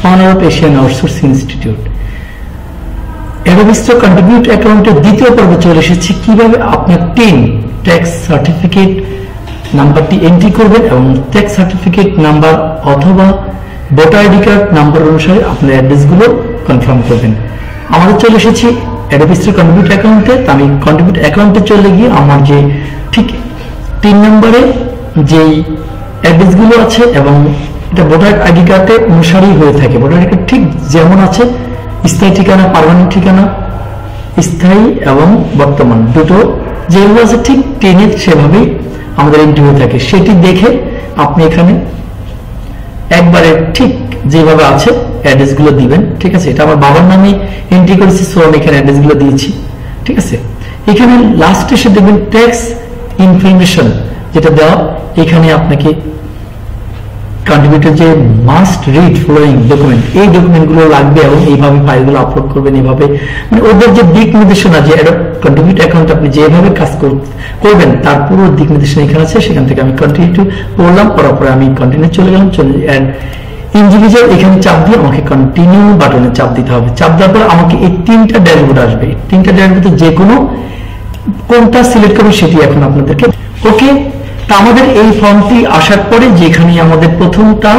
Founder of Asian outsource institute. Adobe store contribute অ্যাকাউন্টের দ্বিতীয় পর্বে চলে এসেছে কিভাবে আপনার টিন ট্যাক্স সার্টিফিকেট নাম্বারটি এন্ট্রি করবেন এবং ট্যাক্স সার্টিফিকেট নাম্বার অথবা ভোটার আইডি কার্ড নাম্বার অনুসারে আপনার অ্যাড্রেসগুলো কনফার্ম করবেন। আমাদের চলে এসেছি অ্যাডোবি স্টোর কন্ট্রিবিউট অ্যাকাউন্টে। তো আমি কন্ট্রিবিউট অ্যাকাউন্টে চলে গিয়ে আমার যে ঠিক 3 নম্বরে যেই অ্যাড্রেসগুলো আছে এবং এটা ভোটার আইডি কার্ডে অনুসারেই হয়ে থাকে। ভোটার আইডি কার্ড ঠিক যেমন আছে, স্থায়ী ঠিকানা, পার্মানেন্ট ঠিকানা, স্থায়ী এবং বর্তমান দুটো যেগুলো আছে ঠিক টেনের সেভাবেই আমাদের এন্ট্রি হয়ে থাকে। সেটি দেখে আপনি এখানে একবারে ঠিক যেভাবে আছে অ্যাড্রেসগুলো দিবেন। ঠিক আছে, এটা আমার বাবার নামে এন্ট্রি করেছি, সো আমি এখানে অ্যাড্রেসগুলো দিয়েছি। ঠিক আছে, এখানে লাস্টে এসে দেখবেন ট্যাক্স ইনফরমেশন যেটা দেওয়া, এখানে আপনাকে কন্ট্রিবিউটর যে মাস্ট রিড ফলোইং ডকুমেন্ট, এই ডকুমেন্টগুলো লাগবে এবং এইভাবে ফাইলগুলো আপলোড করবেন। এইভাবে মানে ওদের যে দিক নির্দেশনা, যে কন্ট্রিবিউট অ্যাকাউন্ট আপনি যেভাবে কাজ করবেন তার পুরো দিক নির্দেশনা এখানে আছে। সেখান থেকে আমি কন্টিনিউ করলাম, করার পরে আমি কন্টিনিউ চলে গেলাম। ইন্ডিভিজুয়াল এখানে চাপ দিয়ে আমাকে কন্টিনিউ বাটনে চাপ দিতে হবে। চাপ দেওয়ার পর আমাকে এই 3টা ড্যাশবোর্ড আসবে। 3টা ড্যাশবোর্ডে যে কোনো কোনটা সিলেক্ট করবে সেটি এখন আপনাদেরকে। ওকে, তা আমাদের এই ফর্মটি আসার পরে যেখানে আমাদের প্রথমটা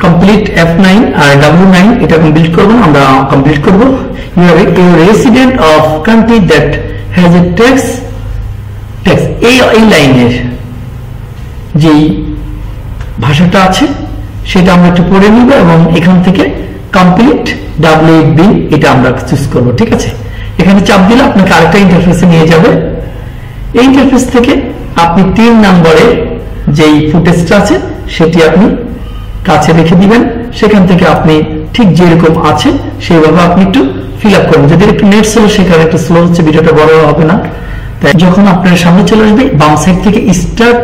কমপ্লিট F9 আর W9 এটা কমপ্লিট করব, আমরা কমপ্লিট করব। You are a resident of country that has a tax এই লাইনের যেই ভাষাটা আছে সেটা আমরা একটু পড়ে নিব এবং এখান থেকে কমপ্লিট W8B এটা আমরা চুজ করব। ঠিক আছে, এখানে চাপ দিলে আপনাকে আরেকটা ইন্টারফেসে নিয়ে যাবে। এই ইন্টারফেস থেকে আপনি 3 নম্বরে যেই ফুটেজটা আছে সেটি আপনি কাছে রেখে দিবেন। সেখান থেকে আপনি ঠিক যেরকম আছে সেইভাবে আপনি একটু ফিল আপ করবেন। যদি একটু নেট স্লো, সেখানে একটু স্লো হচ্ছে, ভিডিওটা বড় হবে না। তাই যখন আপনার সামনে চলে আসবে বাম সাইড থেকে স্টার্ট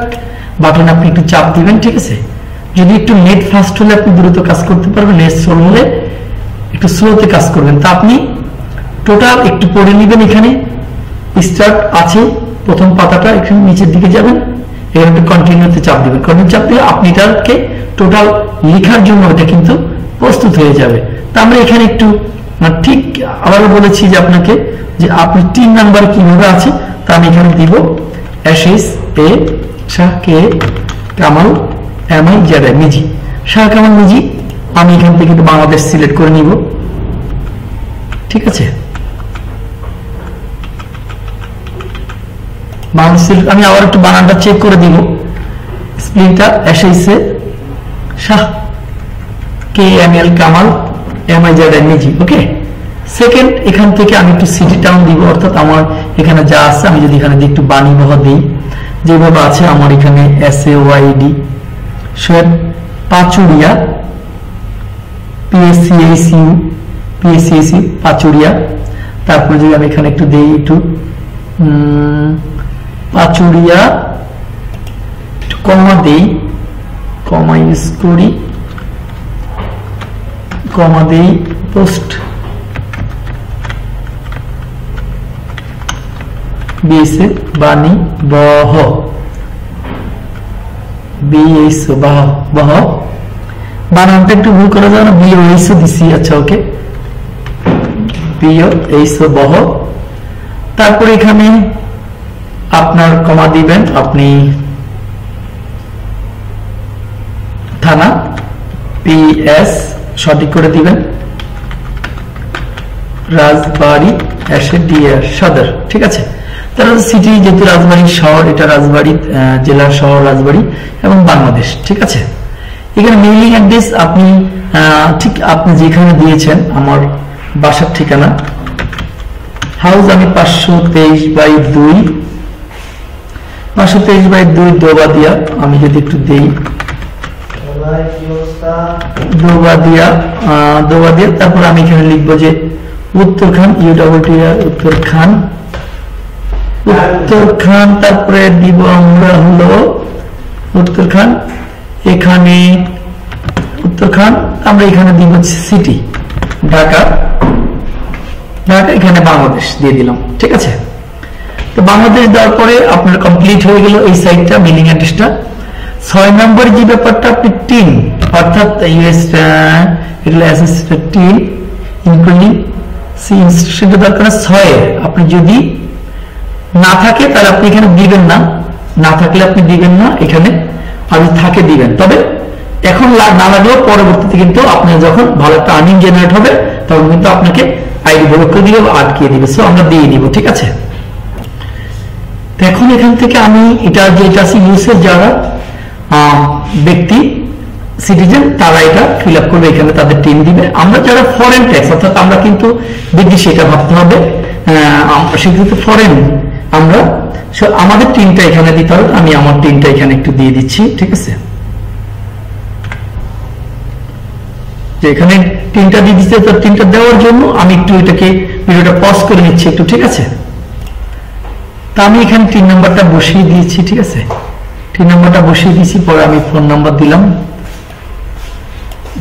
বাটনে আপনি একটু চাপ দিবেন। ঠিক আছে, যদি একটু নেট ফাস্ট হলে আপনি দ্রুত কাজ করতে পারবেন, নেট স্লো হলে একটু স্লোতে কাজ করবেন। তা আপনি টোটাল একটু পড়ে নেবেন। এখানে স্টার্ট আছে প্রথম পাতাটা, এখানে নিচের দিকে যাবেন, এখানে একটু কন্টিনিউতে চাপ দিবেন। কন্টিনিউ চাপ দিলে আপনি এটাকে টোটাল লেখার জন্য এটা কিন্তু প্রস্তুত হয়ে যাবে। তা আমরা এখানে একটু ঠিক আবারও বলেছি যে আপনাকে যে আপনি 3 নাম্বার কিভাবে আছে, তা আমি এখানে দিব SHA শাহ কে কামাল MIZ মিজি, শাহ কামাল মিজি। আমি এখান থেকে বাংলাদেশ সিলেক্ট করে নিব। ঠিক আছে, আমি আবার একটু বানানটা চেক করে দিব। স্প্লিটটা SHA Shah KML Kamal MIZ Miji. ওকে, সেকেন্ড এখান থেকে আমি একটু সিটি টাউন দিব, অর্থাৎ আমার এখানে যা আছে আমি যদি এখানে একটু বাণীবহ দিই যেভাবে আছে আমার এখানে SAYD শোয়েব পাচুরিয়া PSCAC পাচুরিয়া। তারপরে যদি আমি এখানে একটু দিই একটু পাচুরিয়া কমা দেই, কমা ইউজ করি, কমা দেই পোস্ট বিএসএ বাণী বহ বহ বানানটা একটু ভুল করা যায় না, BOH দিছি। আচ্ছা, ওকে, BOH বহ। তারপরে এখানে আপনার কমা দিবেন, আপনি থানা PS সঠিক করে দিবেন, রাজবাড়ী SDR সদর। ঠিক আছে, তারপর সিটি যেহেতু রাজবাড়ী শহর, এটা রাজবাড়ী জেলার শহর রাজবাড়ী এবং বাংলাদেশ। ঠিক আছে, এখানে মেইলিং অ্যাড্রেস আপনি ঠিক আপনি যেখানে দিয়েছেন আমার বাসার ঠিকানা, হাউস আমি 523/2 523/2 দোবাদিয়া। আমি যদি একটু দেই দোবাদিয়া, তারপর আমি এখানে লিখবো যে উত্তরখান উত্তরখান। তারপরে দিব আমরা হলো উত্তরখান, এখানে উত্তরখান আমরা এখানে দিব সিটি ঢাকা, এখানে বাংলাদেশ দিয়ে দিলাম। ঠিক আছে, তো বাংলাদেশ দেওয়ার পরে আপনার কমপ্লিট হয়ে গেল এই সাইটটা, মেইলিং অ্যাড্রেসটা। 6 নম্বর যে ব্যাপারটা আপনি টিন অর্থাৎ ইউএস এগুলো অ্যাসেসিস্টেড টিন ইনক্লুডিং সি ইনস্ট্রাকশনটা দরকার 6 আপনি যদি না থাকে তাহলে আপনি এখানে দিবেন না, না থাকলে আপনি দিবেন না এখানে, আর থাকে দিবেন। তবে এখন না লাগলেও পরবর্তীতে কিন্তু আপনার যখন ভালো একটা আর্নিং জেনারেট হবে তখন কিন্তু আপনাকে আইডি ব্লক করে দিবে বা আটকিয়ে দিবে। সো আমরা দিয়ে দিব, ঠিক আছে। এখন এখান থেকে আমি এটা যেটা আছে ইউএসএ যারা ব্যক্তি সিটিজেন তারা এটা ফিল আপ করবে, এখানে তাদের টিম দিবে। আমরা যারা ফরেন ট্যাক্স অর্থাৎ আমরা কিন্তু বিদেশি, এটা ভাবতে হবে সেক্ষেত্রে ফরেন আমরা আমাদের টিমটা এখানে দিতে হবে। আমি আমার টিমটা এখানে একটু দিয়ে দিচ্ছি, ঠিক আছে। এখানে টিমটা দিয়ে দিচ্ছে, তো টিমটা দেওয়ার জন্য আমি একটু এটাকে ভিডিওটা পজ করে নিচ্ছি একটু, ঠিক আছে। তা আমি এখানে 3 নাম্বারটা বসিয়ে দিয়েছি, ঠিক আছে। 3 নাম্বারটা বসিয়ে দিয়েছি, পরে আমি ফোন নাম্বার দিলাম,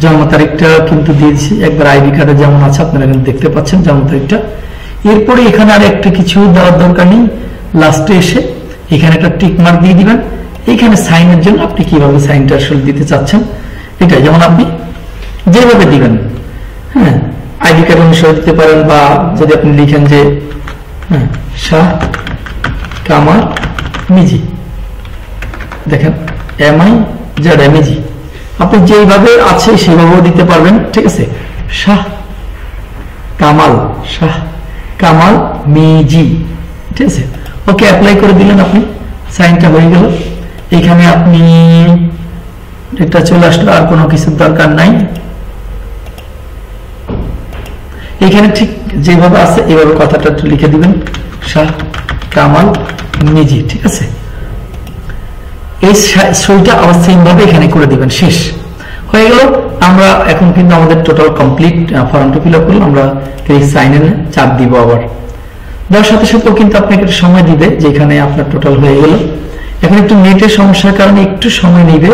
জন্ম তারিখটা কিন্তু দিয়েছি একবার আইডি কার্ডে যেমন আছে আপনারা এখানে দেখতে পাচ্ছেন জন্ম তারিখটা। এরপরে এখানে আর একটা কিছু দেওয়ার দরকার নেই, লাস্টে এসে এখানে একটা টিক মার্ক দিয়ে দিবেন। এখানে সাইনের জন্য আপনি কিভাবে সাইনটা আসলে দিতে চাচ্ছেন এটা, যেমন আপনি যেভাবে দিবেন, হ্যাঁ, আইডি কার্ড অনুসারে দিতে পারেন, বা যদি আপনি লিখেন যে শাহ কামাল মিজি, দেখেন MI মিজি, আপনি যেভাবে আছে সেভাবেও দিতে পারবেন, ঠিক আছে। শাহ কামাল মিজি, ঠিক আছে। ওকে, অ্যাপ্লাই করে দিলেন, আপনি সাইনটা হয়ে গেল। এখানে আপনি এটা চলে আসলো, আর কোনো কিছুর দরকার নাই। এখানে ঠিক যেভাবে আছে এভাবে কথাটা লিখে দিবেন, শাহ কামাল মিজি, ঠিক আছে। এই সইটা আবার সেম ভাবে এখানে করে দিবেন, শেষ হয়ে গেল। আমরা এখন কিন্তু আমাদের টোটাল কমপ্লিট ফর্মটা ফিল আপ করলাম। আমরা সাইন এনে চাপ দিব, আবার দেওয়ার সাথে সাথেও কিন্তু আপনাকে একটা সময় দিবে, যেখানে আপনার টোটাল হয়ে গেল। এখন একটু নেটের সমস্যার কারণে একটু সময় নিবে।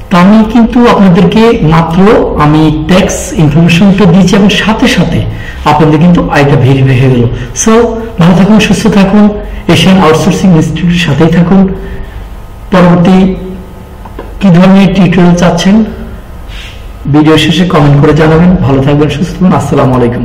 তা আমি কিন্তু আপনাদেরকে মাত্র আমি ট্যাক্স ইনফরমেশনটা দিয়েছি এবং সাথে সাথে আপনাদের কিন্তু আইটা ভেরিফাই হয়ে গেল। সো ভালো থাকুন, সুস্থ থাকুন, এশিয়ান আউটসোর্সিং ইনস্টিটিউটের সাথেই থাকুন। পরবর্তী কি ধরনের টিউটোরিয়াল চাচ্ছেন ভিডিও শেষে কমেন্ট করে জানাবেন। ভালো থাকবেন, সুস্থ থাকুন। আসসালামু আলাইকুম।